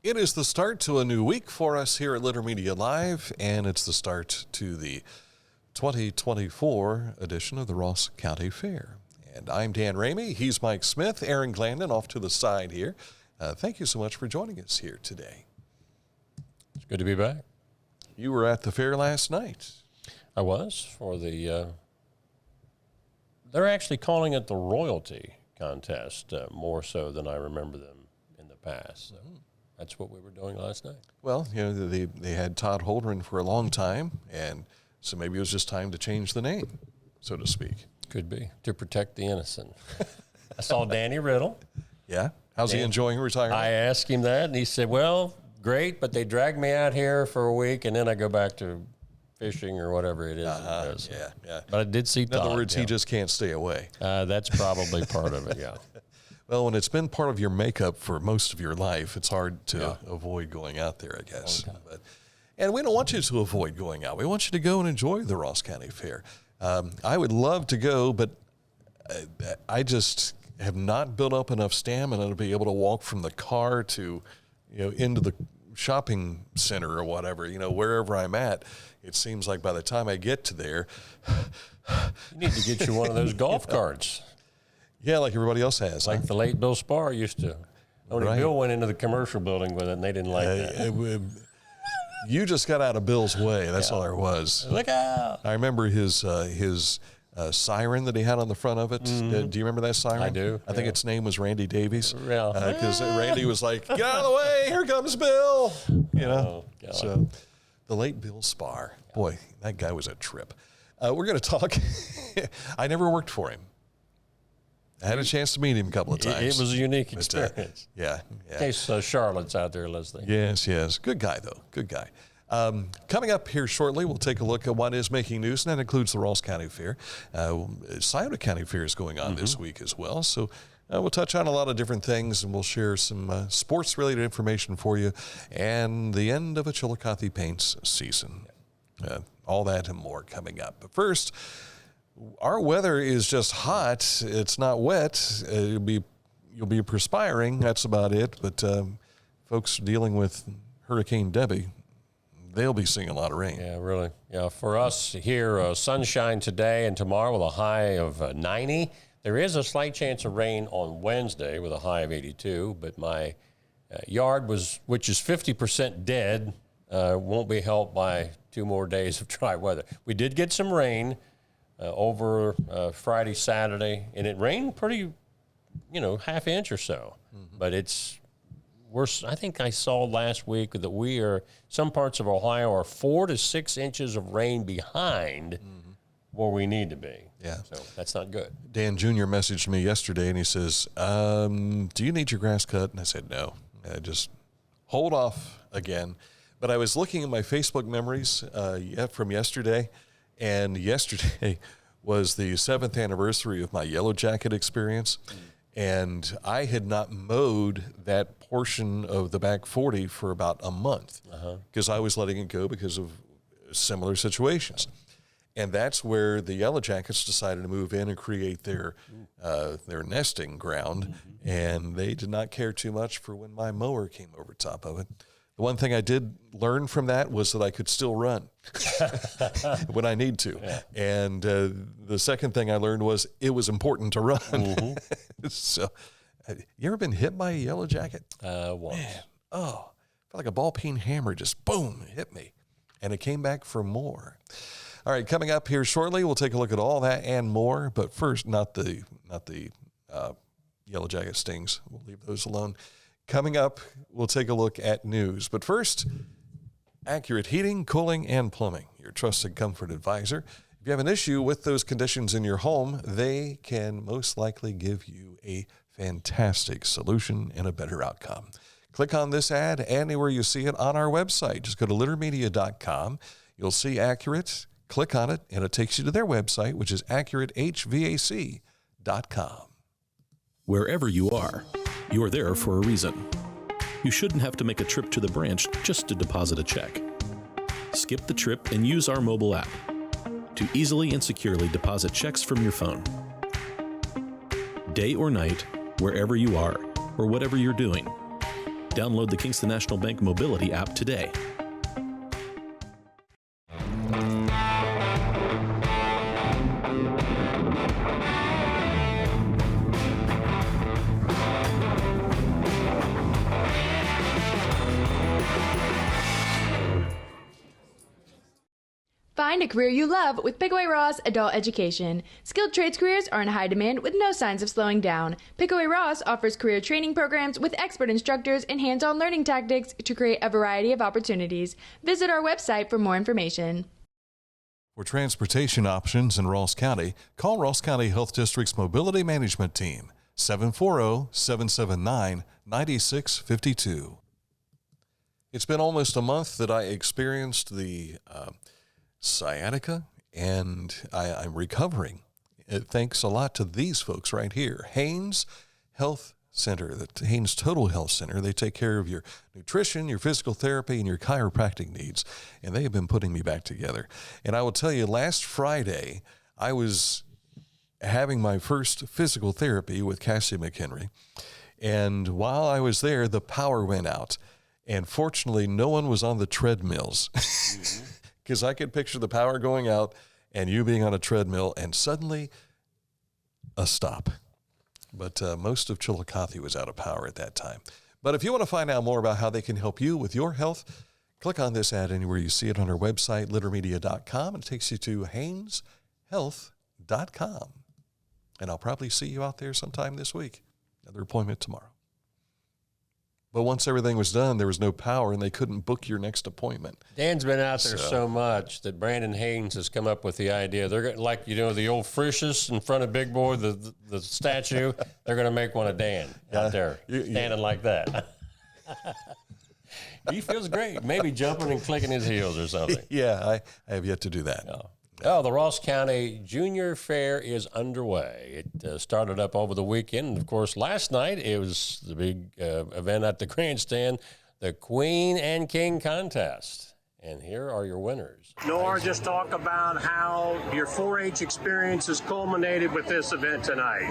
It is the start to a new week for us here at Litter Media Live, and it's the start to the 2024 edition of the Ross County Fair. And I'm Dan Ramey. He's Mike Smith. Aaron Glandon off to the side here. Thank you so much for joining us here today. It's good to be back. You were at the fair last night. I was for the, they're actually calling it the royalty contest, more so than I remember them in the past. So that's what we were doing last night. Well, you know, they had Todd Holdren for a long time, and so maybe it was just time to change the name, so to speak. Could be, to protect the innocent. I saw Danny Riddle. Yeah? How's he enjoying retirement? I asked him that, and he said, well, great, but they dragged me out here for a week, and then I go back to fishing or whatever it is. Yeah. But I did see Todd. In other words, he just can't stay away. That's probably part of it, yeah. Well, when it's been part of your makeup for most of your life, it's hard to avoid going out there, I guess. And we don't want you to avoid going out. We want you to go and enjoy the Ross County Fair. I would love to go, but I just have not built up enough stamina to be able to walk from the car to, into the shopping center or whatever, wherever I'm at. It seems like by the time I get to there, you need to get you one of those golf carts. Yeah, like everybody else has. Like the late Bill Spar used to. Only Bill went into the commercial building with it, and they didn't like that. You just got out of Bill's way. That's all there was. Look out! I remember his siren that he had on the front of it. Do you remember that siren? I do. I think its name was Randy Davies. Yeah. Because Randy was like, "Get out of the way! Here comes Bill!" So the late Bill Spar. Boy, that guy was a trip. We're going to talk. I never worked for him. I had a chance to meet him a couple of times. It was a unique experience. Yeah. In case Charlotte's out there listening. Yes. Good guy, though. Good guy. Coming up here shortly, we'll take a look at what is making news, and that includes the Ross County Fair. Scioto County Fair is going on this week as well. So we'll touch on a lot of different things, and we'll share some sports-related information for you, and the end of a Chillicothe paints season. All that and more coming up. But first, our weather is just hot. It's not wet. You'll be perspiring. That's about it. But folks dealing with Hurricane Debbie, they'll be seeing a lot of rain. Yeah, really. Yeah, for us here, sunshine today and tomorrow with a high of 90. There is a slight chance of rain on Wednesday with a high of 82. But my yard which is 50% dead, won't be helped by 2 more days of dry weather. We did get some rain over Friday, Saturday, and it rained pretty, half inch or so. But it's worse. I think I saw last week that some parts of Ohio are 4 to 6 inches of rain behind where we need to be. Yeah. So that's not good. Dan Jr. messaged me yesterday, and he says, do you need your grass cut? And I said, no. Just hold off again. But I was looking at my Facebook memories from yesterday, and yesterday was the 7th anniversary of my Yellow Jacket experience, and I had not mowed that portion of the back 40 for about a month because I was letting it go because of similar situations. And that's where the Yellow Jackets decided to move in and create their nesting ground, and they did not care too much for when my mower came over top of it. The one thing I did learn from that was that I could still run when I need to. Yeah. And the second thing I learned was it was important to run. So, you ever been hit by a Yellow Jacket? Once. Man, felt like a ball-peen hammer just, boom, hit me. And it came back for more. All right, coming up here shortly, we'll take a look at all that and more. But first, not the Yellow Jacket stings. We'll leave those alone. Coming up, we'll take a look at news. But first, Accurate Heating, Cooling, and Plumbing, your trusted comfort advisor. If you have an issue with those conditions in your home, they can most likely give you a fantastic solution and a better outcome. Click on this ad anywhere you see it on our website. Just go to littermedia.com. You'll see Accurate. Click on it, and it takes you to their website, which is accuratehvac.com. Wherever you are, you're there for a reason. You shouldn't have to make a trip to the branch just to deposit a check. Skip the trip and use our mobile app to easily and securely deposit checks from your phone. Day or night, wherever you are, or whatever you're doing, Download the Kingston National Bank Mobility app today. Find a career you love with Pickaway-Ross Adult Education. Skilled trades careers are in high demand with no signs of slowing down. Pickaway-Ross offers career training programs with expert instructors and hands-on learning tactics to create a variety of opportunities. Visit our website for more information. For transportation options in Ross County, call Ross County Health District's Mobility Management Team, 740-779-9652. It's been almost a month that I experienced the sciatica, and I'm recovering. Thanks a lot to these folks right here. Haynes Health Center, the Haynes Total Health Center. They take care of your nutrition, your physical therapy, and your chiropractic needs, and they have been putting me back together. And I will tell you, last Friday, I was having my first physical therapy with Cassie McHenry, and while I was there, the power went out, and fortunately, no one was on the treadmills. Mm-hmm. Because I could picture the power going out and you being on a treadmill and suddenly a stop. But most of Chillicothe was out of power at that time. But if you want to find out more about how they can help you with your health, click on this ad anywhere you see it on our website, littermedia.com, and it takes you to hayneshealth.com. And I'll probably see you out there sometime this week. Another appointment tomorrow. But once everything was done, there was no power, and they couldn't book your next appointment. Dan's been out there so much that Brandon Haynes has come up with the idea. They're going like, the old Frisch's in front of Big Boy, the statue. They're going to make one of Dan out there, standing like that. He feels great. Maybe jumping and clicking his heels or something. Yeah, I have yet to do that. Oh, the Ross County Junior Fair is underway. It started up over the weekend. And, of course, last night it was the big event at the grandstand, the Queen and King contest. And here are your winners. Nora, just talk about how your 4-H experience has culminated with this event tonight.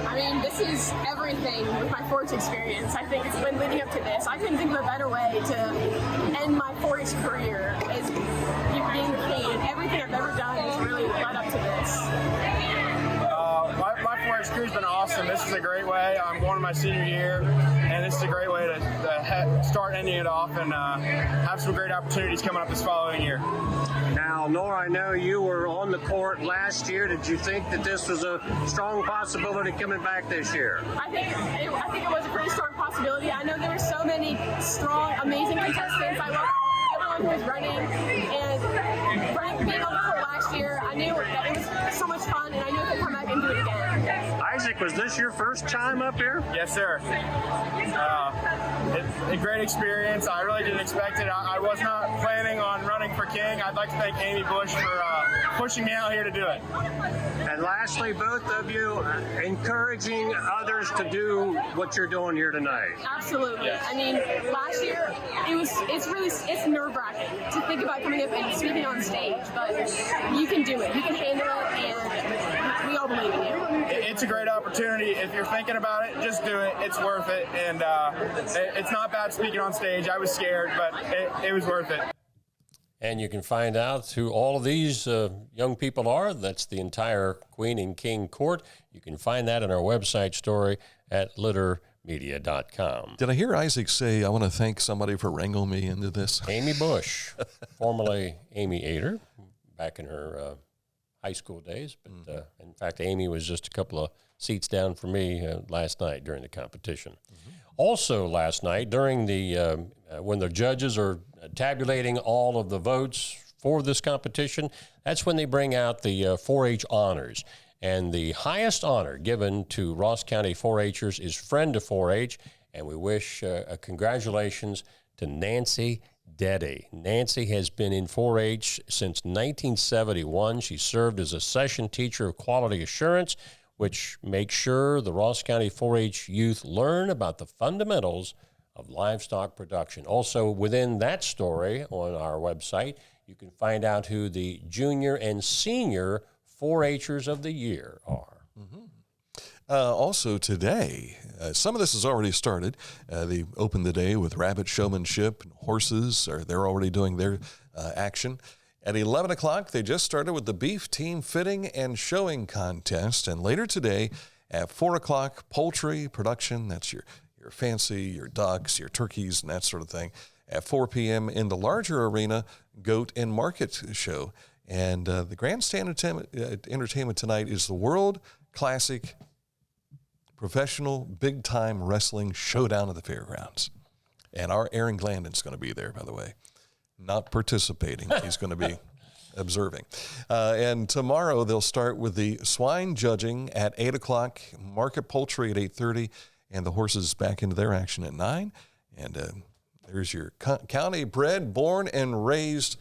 I mean, this is everything with my 4-H experience. I think it's been leading up to this. I couldn't think of a better way to end my 4-H career as being the king. Everything I've ever done has really led up to this. My 4-H career's been awesome. This is a great way. I'm going to my senior year, and this is a great way to start ending it off and have some great opportunities coming up this following year. Now, Nora, I know you were on the court last year. Did you think that this was a strong possibility coming back this year? I think it was a pretty strong possibility. I know there were so many strong, amazing contestants. I love everyone who was running, and being on the court last year, I knew that it was so much fun, and I knew I could come back and do it again. Isaac, was this your first time up here? Yes, sir. A great experience. I really didn't expect it. I was not planning on running for King. I'd like to thank Amy Bush for pushing me out here to do it. And lastly, both of you encouraging others to do what you're doing here tonight. Absolutely. Yes. I mean, last year it's nerve-wracking to think about coming up and speaking on stage, but you can do it. You can handle it, and we all believe in you. It's a great opportunity. If you're thinking about it, just do it. It's worth it, and it's not bad speaking on stage. I was scared, but it was worth it. And you can find out who all of these young people are. That's the entire Queen and King court. You can find that in our website story at littermedia.com. Did I hear Isaac say, I want to thank somebody for wrangling me into this? Amy Bush, formerly Amy Ader, back in her high school days. But in fact, Amy was just a couple of seats down for me last night during the competition. Mm-hmm. Also last night, during the when the judges are tabulating all of the votes for this competition, that's when they bring out the 4-H honors. And the highest honor given to Ross County 4-Hers is Friend of 4-H, and we wish congratulations to Nancy Detty. Nancy has been in 4-H since 1971. She served as a session teacher of quality assurance, which makes sure the Ross County 4-H youth learn about the fundamentals of livestock production. Also, within that story on our website, you can find out who the junior and senior 4-Hers of the year are. Mm-hmm. Also today, some of this has already started. They opened the day with rabbit showmanship and horses. They're already doing their action. At 11 o'clock, they just started with the beef team fitting and showing contest. And later today, at 4 o'clock, poultry production. That's your fancy, your ducks, your turkeys, and that sort of thing. At 4 p.m. in the larger arena, goat and market show. And the grandstand entertainment tonight is the World Classic Professional Big Time Wrestling Showdown at the Fairgrounds. And our Aaron Glandon's going to be there, by the way. Not participating. He's going to be observing. And tomorrow they'll start with the swine judging at 8 o'clock, market poultry at 8:30, and the horses back into their action at 9. And there's your county bred, born, and raised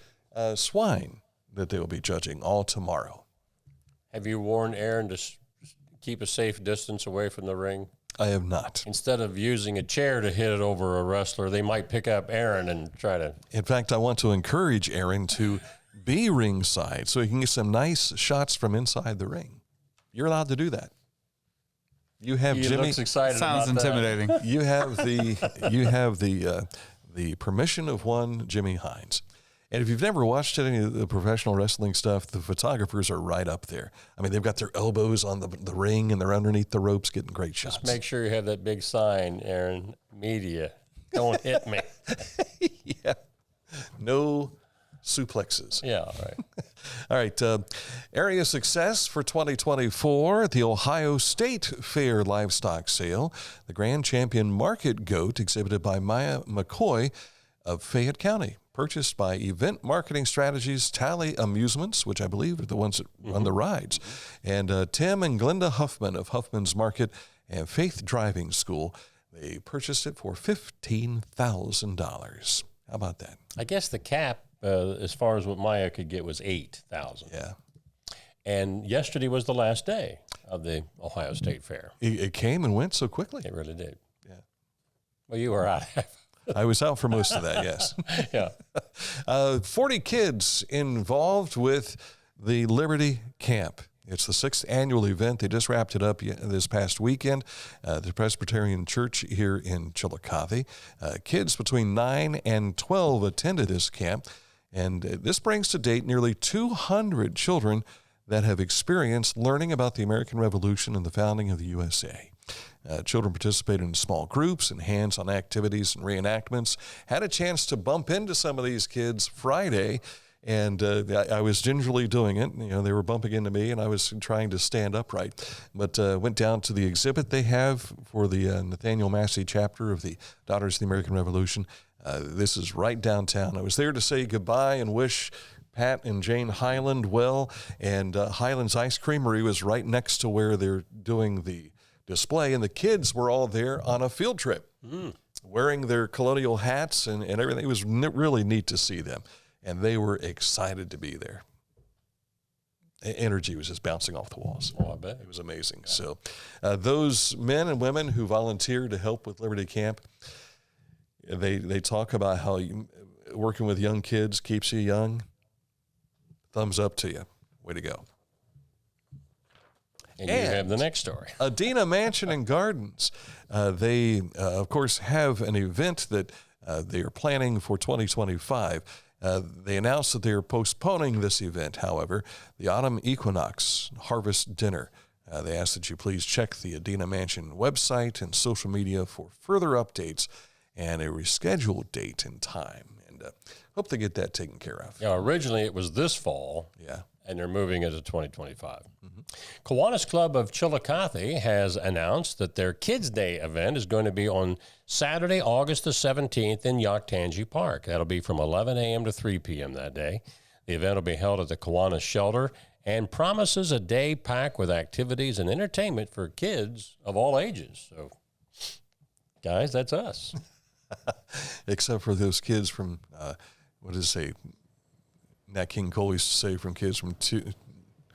swine that they'll be judging all tomorrow. Have you warned Aaron to keep a safe distance away from the ring? I have not. Instead of using a chair to hit it over a wrestler, they might pick up Aaron and try to... In fact, I want to encourage Aaron to be ringside so he can get some nice shots from inside the ring. You're allowed to do that. You have he Jimmy. Looks excited. Sounds about intimidating. That. You have the permission of one Jimmy Hines. And if you've never watched any of the professional wrestling stuff, the photographers are right up there. I mean, they've got their elbows on the ring and they're underneath the ropes getting great shots. Just make sure you have that big sign, Aaron, media. Don't hit me. Yeah. No suplexes. Yeah, all right. All right. Area success for 2024 at the Ohio State Fair Livestock Sale. The Grand Champion Market Goat exhibited by Maya McCoy of Fayette County. Purchased by Event Marketing Strategies, Tally Amusements, which I believe are the ones that run the rides, and Tim and Glenda Huffman of Huffman's Market and Faith Driving School. They purchased it for $15,000. How about that? I guess the cap, as far as what Maya could get, was $8,000. Yeah. And yesterday was the last day of the Ohio State Fair. It came and went so quickly. It really did. Yeah. Well, you were out. I was out for most of that, yes. Yeah. 40 kids involved with the Liberty Camp. It's the 6th annual event. They just wrapped it up this past weekend. The Presbyterian Church here in Chillicothe. Kids between 9 and 12 attended this camp. And this brings to date nearly 200 children that have experienced learning about the American Revolution and the founding of the USA. Children participated in small groups and hands-on activities and reenactments. Had a chance to bump into some of these kids Friday, and I was gingerly doing it. You know, they were bumping into me, and I was trying to stand upright. But went down to the exhibit they have for the Nathaniel Massey chapter of the Daughters of the American Revolution. This is right downtown. I was there to say goodbye and wish Pat and Jane Highland well, and Highland's Ice Creamery was right next to where they're doing the display, and the kids were all there on a field trip, wearing their colonial hats and everything. It was really neat to see them, and they were excited to be there. Energy was just bouncing off the walls. Oh, I bet. It was amazing. Yeah. So those men and women who volunteered to help with Liberty Camp, they talk about how working with young kids keeps you young. Thumbs up to you. Way to go. And you have the next story. Adena Mansion Gardens. They, of course, have an event that they are planning for 2025. They announced that they are postponing this event, however, the Autumn Equinox Harvest Dinner. They ask that you please check the Adena Mansion website and social media for further updates and a rescheduled date and time. And hope they get that taken care of. Yeah, originally it was this fall. Yeah. And they're moving it to 2025. Kiwanis Club of Chillicothe has announced that their Kids Day event is going to be on Saturday, August the 17th in Yoctangi Park. That'll be from 11 a.m. to 3 p.m. that day. The event will be held at the Kiwanis Shelter and promises a day packed with activities and entertainment for kids of all ages. So, guys, that's us. Except for those kids from, what does it say? Nat King Cole used to say from kids from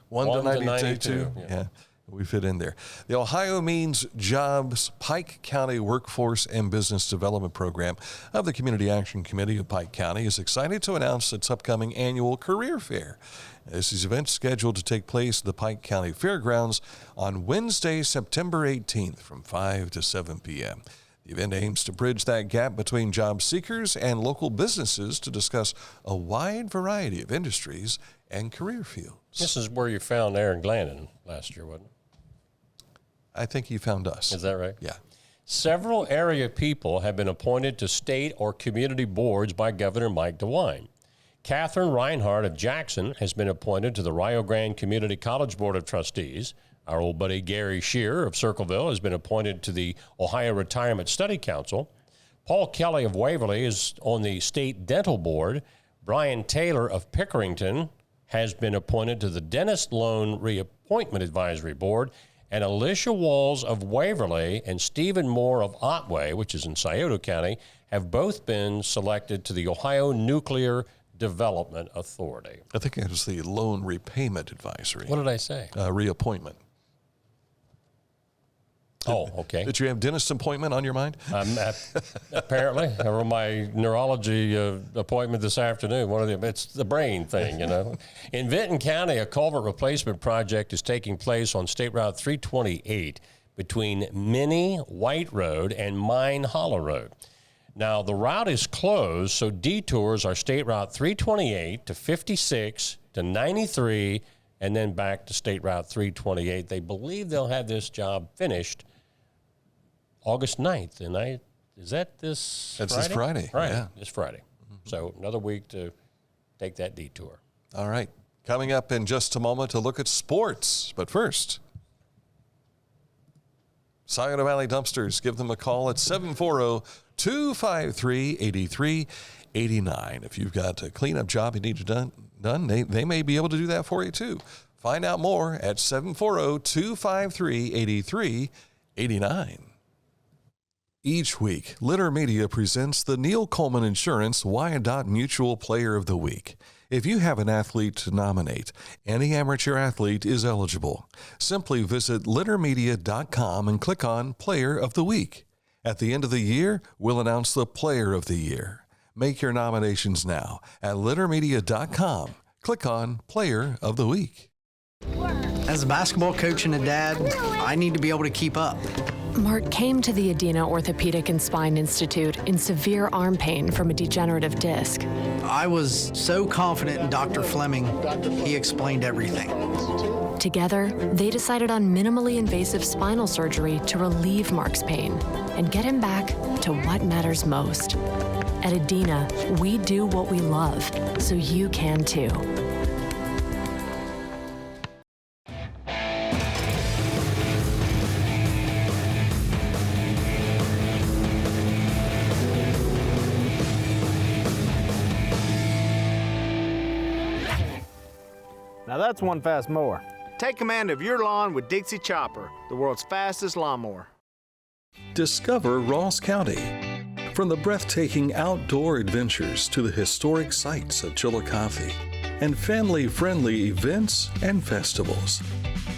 1 to 92. Yeah. we fit in there. The Ohio Means Jobs Pike County Workforce and Business Development Program of the Community Action Committee of Pike County is excited to announce its upcoming annual career fair. This is event scheduled to take place at the Pike County Fairgrounds on Wednesday, September 18th from 5 to 7 p.m. The event aims to bridge that gap between job seekers and local businesses to discuss a wide variety of industries and career fields. This is where you found Aaron Glandon last year, wasn't it? I think you found us. Is that right? Yeah. Several area people have been appointed to state or community boards by Governor Mike DeWine. Catherine Reinhardt of Jackson has been appointed to the Rio Grande Community College Board of Trustees. Our old buddy Gary Shearer of Circleville has been appointed to the Ohio Retirement Study Council. Paul Kelly of Waverly is on the State Dental Board. Brian Taylor of Pickerington has been appointed to the Dentist Loan Reappointment Advisory Board. And Alicia Walls of Waverly and Stephen Moore of Otway, which is in Scioto County, have both been selected to the Ohio Nuclear Development Authority. I think it was the Loan Repayment Advisory. What did I say? Reappointment. Oh, okay. Did you have dentist appointment on your mind? Apparently, or my neurology appointment this afternoon. One of them. It's the brain thing, you know. In Vinton County, a culvert replacement project is taking place on State Route 328 between Minnie White Road and Mine Hollow Road. Now, the route is closed, so detours are State Route 328 to 56 to 93 and then back to State Route 328. They believe they'll have this job finished August 9th, and is that this That's Friday? this Friday. Right, Yeah. this Friday. So another week to take that detour. All right. Coming up in just a moment to look at sports. But first, Scioto Valley Dumpsters. Give them a call at 740-253-8389. If you've got a cleanup job you need done, they may be able to do that for you too. Find out more at 740-253-8389. Each week, Litter Media presents the Neil Coleman Insurance Wyandotte Mutual Player of the Week. If you have an athlete to nominate, any amateur athlete is eligible. Simply visit littermedia.com and click on Player of the Week. At the end of the year, we'll announce the Player of the Year. Make your nominations now at littermedia.com. Click on Player of the Week. As a basketball coach and a dad, I need to be able to keep up. Mark came to the Adena Orthopedic and Spine Institute in severe arm pain from a degenerative disc. I was so confident in Dr. Fleming, he explained everything. Together, they decided on minimally invasive spinal surgery to relieve Mark's pain and get him back to what matters most. At Adena, we do what we love, so you can too. Now that's one fast mower. Take command of your lawn with Dixie Chopper, the world's fastest lawnmower. Discover Ross County. From the breathtaking outdoor adventures to the historic sights of Chillicothe and family-friendly events and festivals.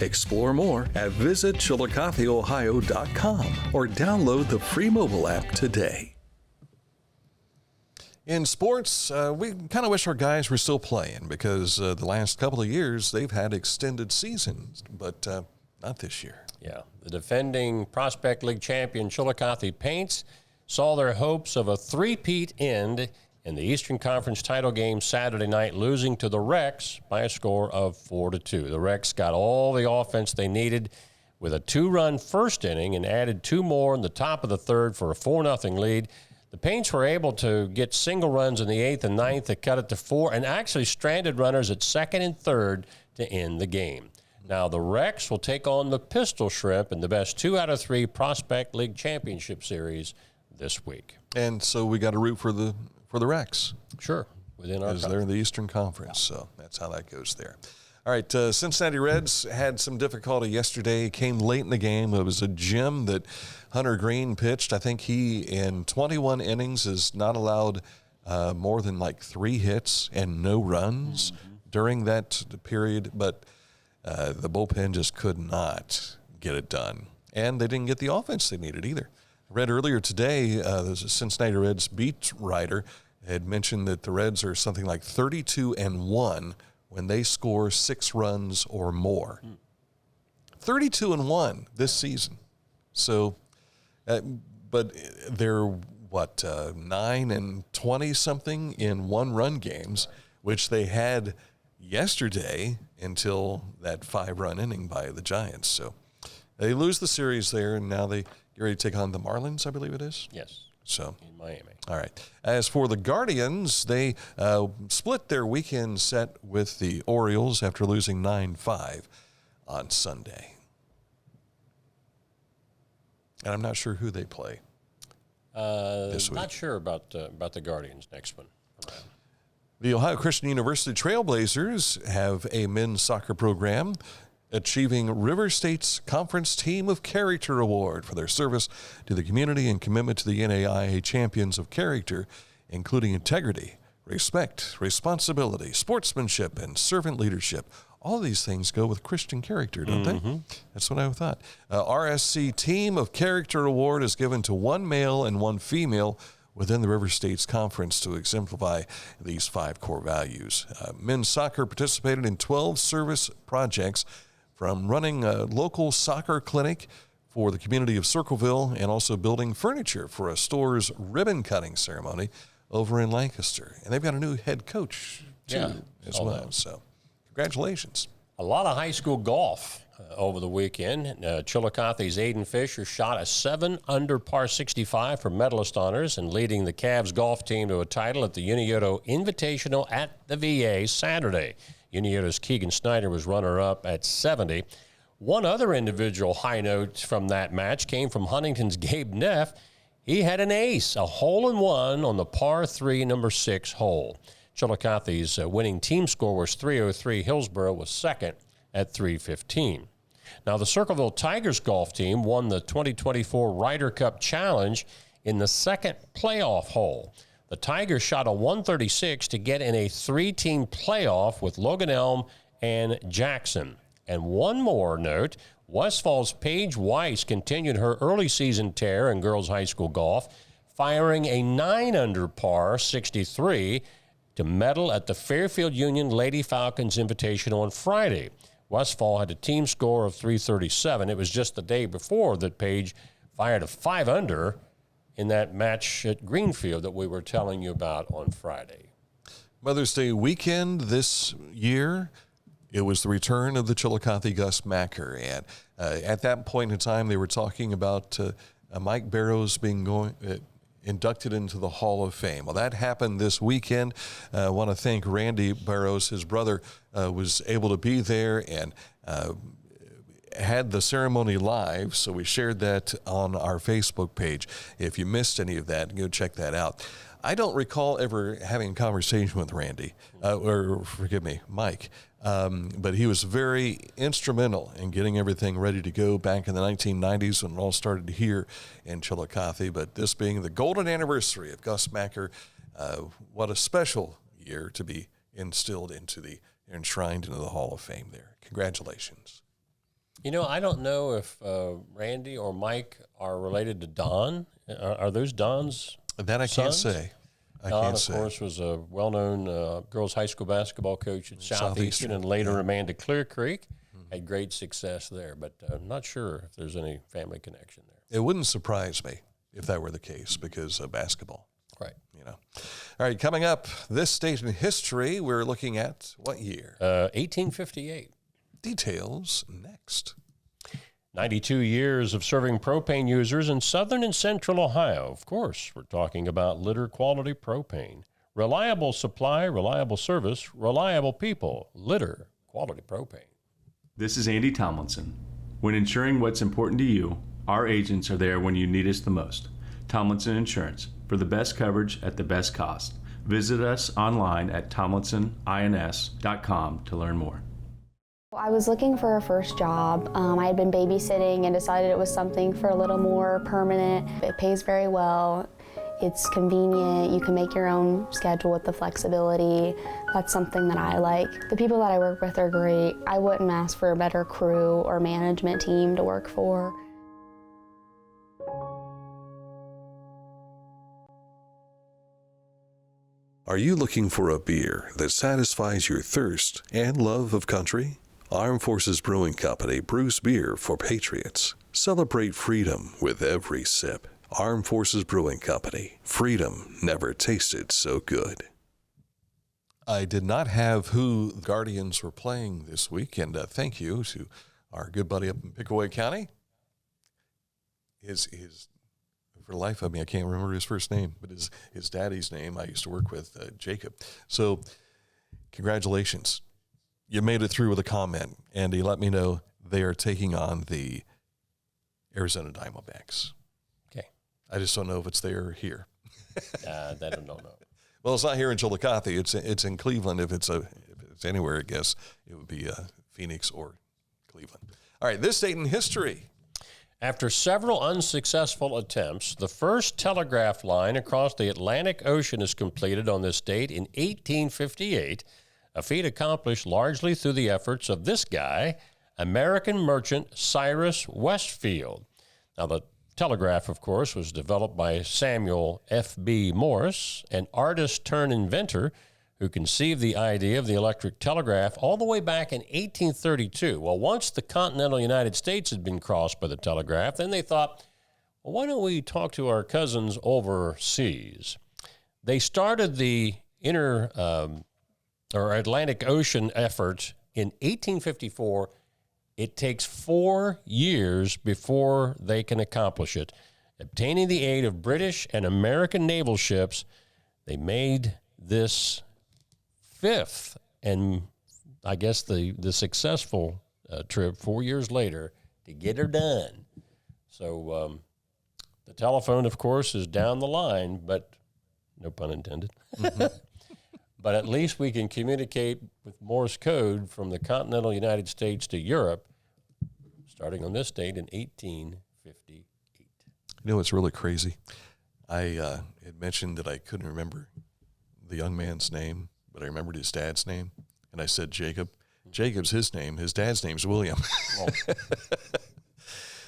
Explore more at visitchillicotheohio.com or download the free mobile app today. In sports, we kind of wish our guys were still playing because the last couple of years they've had extended seasons, but not this year. Yeah, the defending Prospect League champion Chillicothe Paints saw their hopes of a three-peat end in the Eastern Conference title game Saturday night, losing to the Rex by a score of 4-2. The Rex got all the offense they needed with a two-run first inning and added two more in the top of the third for a 4-0 lead. The Paints were able to get single runs in the 8th and 9th to cut it to 4 and actually stranded runners at 2nd and 3rd to end the game. Now, the Rex will take on the Pistol Shrimp in the best 2 out of 3 Prospect League Championship Series this week. And so we got to root for the Rex. Sure, within our because they're in the Eastern Conference, so that's how that goes there. All right, Cincinnati Reds had some difficulty yesterday. Came late in the game. It was a gem that Hunter Green pitched. I think he, in 21 innings, has not allowed more than like 3 hits and no runs during that period. But The bullpen just could not get it done. And they didn't get the offense they needed either. I read earlier today, there's a Cincinnati Reds beat writer had mentioned that the Reds are something like 32-1 when they score 6 runs or more. 32-1 this season. So, but they're 9-20 something in 1-run games, which they had yesterday until that 5-run inning by the Giants. So they lose the series there, and now they get ready to take on the Marlins, I believe it is. Yes. So in Miami. All right. As for the Guardians, they split their weekend set with the Orioles after losing 9-5 on Sunday. And I'm not sure who they play this week. Not sure about the Guardians next one around. The Ohio Christian University Trailblazers have a men's soccer program achieving River State's Conference Team of Character Award for their service to the community and commitment to the NAIA Champions of Character, including integrity, respect, responsibility, sportsmanship, and servant leadership. All of these things go with Christian character, don't they? That's what I thought. RSC Team of Character Award is given to 1 male and 1 female within the River States Conference to exemplify these 5 core values. Men's soccer participated in 12 service projects, from running a local soccer clinic for the community of Circleville and also building furniture for a store's ribbon-cutting ceremony over in Lancaster. And they've got a new head coach, too, as well. So congratulations. A lot of high school golf over the weekend. Chillicothe's Aiden Fisher shot a 7-under par 65 for medalist honors and leading the Cavs golf team to a title at the Scioto Invitational at the VA Saturday. Unioto's Keegan Snyder was runner-up at 70. One other individual high note from that match came from Huntington's Gabe Neff. He had an ace, a hole-in-one on the par 3, number 6 hole. Chillicothe's winning team score was 303. Hillsborough was second at 315. Now, the Circleville Tigers golf team won the 2024 Ryder Cup Challenge in the second playoff hole. The Tigers shot a 136 to get in a 3-team playoff with Logan Elm and Jackson. And one more note, Westfall's Paige Weiss continued her early season tear in girls high school golf, firing a 9-under par 63 to medal at the Fairfield Union Lady Falcons Invitational on Friday. Westfall had a team score of 337. It was just the day before that Paige fired a 5-under in that match at Greenfield that we were telling you about on Friday. Mother's Day weekend this year, it was the return of the Chillicothe Gus Macker. And at that point in time, they were talking about Mike Barrows being inducted into the Hall of Fame. Well, that happened this weekend. I want to thank Randy Barrows. His brother was able to be there and had the ceremony live, so we shared that on our Facebook page. If you missed any of that, go check that out. I don't recall ever having a conversation with Randy, Mike, but he was very instrumental in getting everything ready to go back in the 1990s when it all started here in Chillicothe. But this being the golden anniversary of Gus Macker, what a special year to be enshrined into the Hall of Fame there. Congratulations. You know, I don't know if Randy or Mike are related to Don. Are those Don's That I can't sons? say. Don, of course, was a well-known girls' high school basketball coach at Southeastern and later remained at Clear Creek. Had great success there, but I'm not sure if there's any family connection there. It wouldn't surprise me if that were the case because of basketball. Right. You know. All right, coming up, this date in history, we're looking at what year? 1858. Details next. 92 years of serving propane users in southern and central Ohio. Of course, we're talking about Litter Quality Propane. Reliable supply, reliable service, reliable people. Litter Quality Propane. This is Andy Tomlinson. When ensuring what's important to you, our agents are there when you need us the most. Tomlinson Insurance, for the best coverage at the best cost. Visit us online at tomlinsonins.com to learn more. I was looking for a first job. I had been babysitting and decided it was something for a little more permanent. It pays very well. It's convenient. You can make your own schedule with the flexibility. That's something that I like. The people that I work with are great. I wouldn't ask for a better crew or management team to work for. Are you looking for a beer that satisfies your thirst and love of country? Armed Forces Brewing Company brews beer for patriots. Celebrate freedom with every sip. Armed Forces Brewing Company. Freedom never tasted so good. I did not have who the Guardians were playing this week, and thank you to our good buddy up in Pickaway County. His for the life of me, I can't remember his first name, but his daddy's name I used to work with, Jacob. So congratulations. You made it through with a comment, and he let me know they are taking on the Arizona Diamondbacks. Okay. I just don't know if it's there or here. That I don't know. Well, it's not here in Chillicothe. It's in Cleveland. If it's anywhere, I guess it would be Phoenix or Cleveland. All right, this date in history. After several unsuccessful attempts, the first telegraph line across the Atlantic Ocean is completed on this date in 1858, a feat accomplished largely through the efforts of this guy, American merchant Cyrus Westfield. Now, the telegraph, of course, was developed by Samuel F.B. Morse, an artist-turned-inventor who conceived the idea of the electric telegraph all the way back in 1832. Well, once the continental United States had been crossed by the telegraph, then they thought, well, why don't we talk to our cousins overseas? They started the Atlantic Ocean effort in 1854. It takes 4 years before they can accomplish it. Obtaining the aid of British and American naval ships, they made this fifth and I guess the successful trip 4 years later to get her done. So the telephone, of course, is down the line, but no pun intended. Mm-hmm. But at least we can communicate with Morse code from the continental United States to Europe, starting on this date in 1858. You know what's really crazy? I had mentioned that I couldn't remember the young man's name, but I remembered his dad's name, and I said Jacob. Jacob's his name. His dad's name's William. Oh.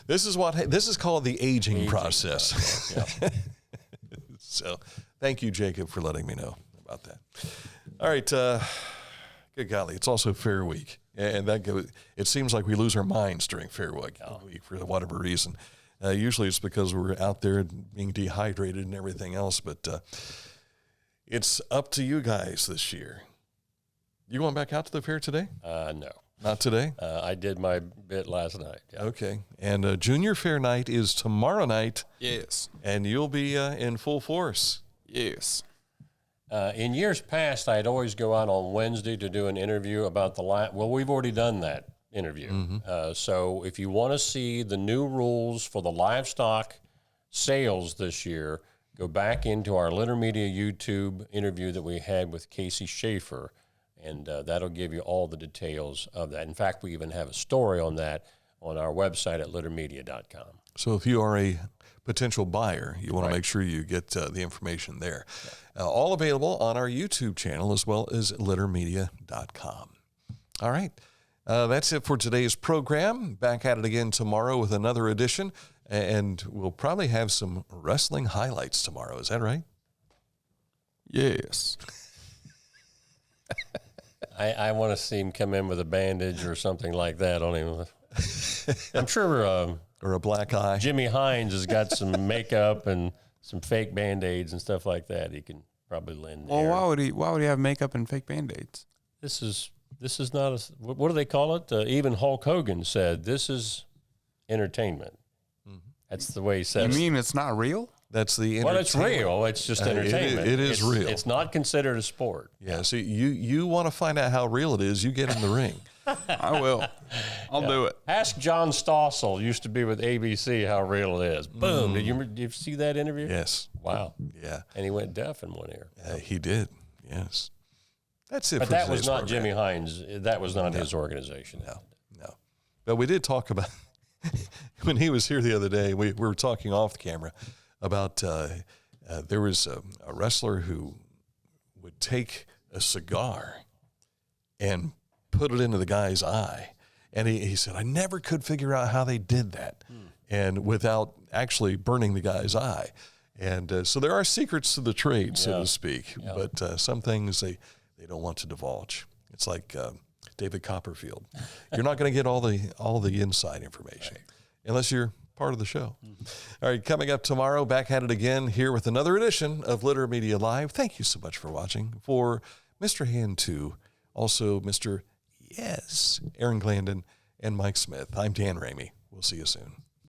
This is called the aging process. Yeah. So, thank you, Jacob, for letting me know about that. All right, good golly, it's also Fair Week, and it seems like we lose our minds during Fair Week for whatever reason. Usually, it's because we're out there being dehydrated and everything else, but it's up to you guys this year. You going back out to the fair today? No. Not today? I did my bit last night. Yeah. Okay. And Junior Fair Night is tomorrow night. Yes. And you'll be in full force. Yes. In years past, I'd always go out on Wednesday to do an interview about well, we've already done that interview. Mm-hmm. So if you want to see the new rules for the livestock sales this year, go back into our Litter Media YouTube interview that we had with Casey Schaefer, and that'll give you all the details of that. In fact, we even have a story on that on our website at littermedia.com. So if you are a potential buyer, you want to make sure you get the information there. Yeah. All available on our YouTube channel as well as littermedia.com. All right. That's it for today's program. Back at it again tomorrow with another edition. And we'll probably have some wrestling highlights tomorrow. Is that right? Yes. I want to see him come in with a bandage or something like that on him. I'm sure... or a black eye. Jimmy Hines has got some makeup and some fake Band-Aids and stuff like that. He can probably lend. Well, why would he have makeup and fake Band-Aids? This is not a, what do they call it? Even Hulk Hogan said this is entertainment. Mm-hmm. That's the way he says. You mean it's not real? That's the well, it's real. It's just entertainment. It is real. It's not considered a sport. Yeah. So you want to find out how real it is? You get in the ring. I will. I'll do it. Ask John Stossel, used to be with ABC, how real it is. Boom. Did you see that interview? Yes. Wow. Yeah. And he went deaf in one ear. He did. Yes. That's it. But for that was not program. Jimmy Hines. That was not his organization. No. But we did talk about when he was here the other day. We were talking off the camera about There was a wrestler who would take a cigar and put it into the guy's eye. And he said, I never could figure out how they did that, and without actually burning the guy's eye. And so there are secrets to the trade, so to speak, but some things they don't want to divulge. It's like David Copperfield. You're not going to get all the inside information unless you're part of the show. All right, coming up tomorrow, back at it again here with another edition of Litter Media Live. Thank you so much for watching. For Mr. Hand 2, also Mr. Aaron Glandon, and Mike Smith, I'm Dan Ramey. We'll see you soon.